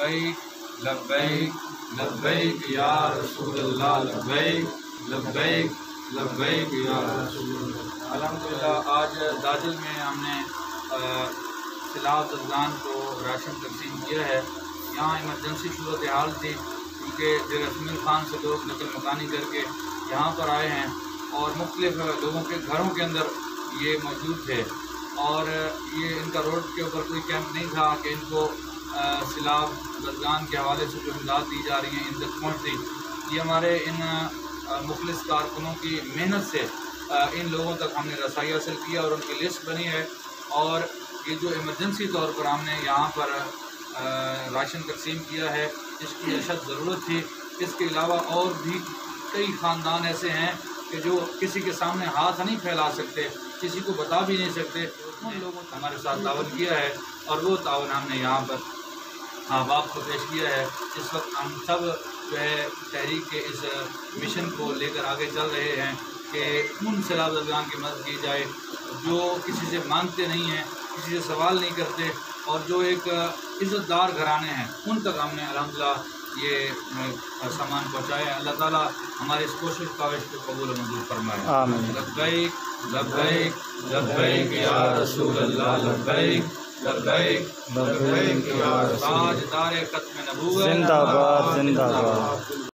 लब्बैक लब्बैक लब्बैक या रसूल अल्लाह, लब्बैक लब्बैक लब्बैक या रसूल अल्लाह। अल्हम्दुलिल्लाह आज दाजिल में हमने सैलाब ज़दगान को राशन तकसीम किया है। यहाँ इमरजेंसी सूरत हाल थी क्योंकि जमील खान से लोग नकल मकानी करके यहाँ पर आए हैं और मुख्तलिफ लोगों के घरों के अंदर ये मौजूद थे और ये इनका रोड के ऊपर कोई कैंप नहीं था कि इनको सैलाब ज़दगान के हवाले से जो इमदाद दी जा रही हैं इन तक पहुँचती। ये हमारे इन मुखलिस कारकुनों की मेहनत से इन लोगों तक हमने रसाई हासिल किया और उनकी लिस्ट बनी है और ये जो इमरजेंसी तौर पर हमने यहाँ पर राशन तकसीम किया है इसकी अशद ज़रूरत थी। इसके अलावा और भी कई ख़ानदान ऐसे हैं कि जो किसी के सामने हाथ नहीं फैला सकते, किसी को बता भी नहीं सकते, उन लोगों ने हमारे साथ तावन किया है और वो तावन हमने यहाँ पर अहबाब को पेश किया है। इस वक्त हम सब जो है तहरीक के इस मिशन को लेकर आगे चल रहे हैं कि उन सैलाब ज़दगान की मदद की जाए जो किसी से मांगते नहीं हैं, किसी से सवाल नहीं करते और जो एक इज़्ज़तदार घराने हैं उन तक हमने अल्हम्दुलिल्लाह ये सामान पहुँचाया है। अल्लाह ताला हमारी इस कोशिश काविश को कबूल मंजूर फरमाए। आमीन। लब्बैक लब्बैक लब्बैक या रसूल अल्लाह, लब्बैक लब्बैक लब्बैक या रसूल। ताजदार खत्म नबूवत जिंदाबाद जिंदाबाद।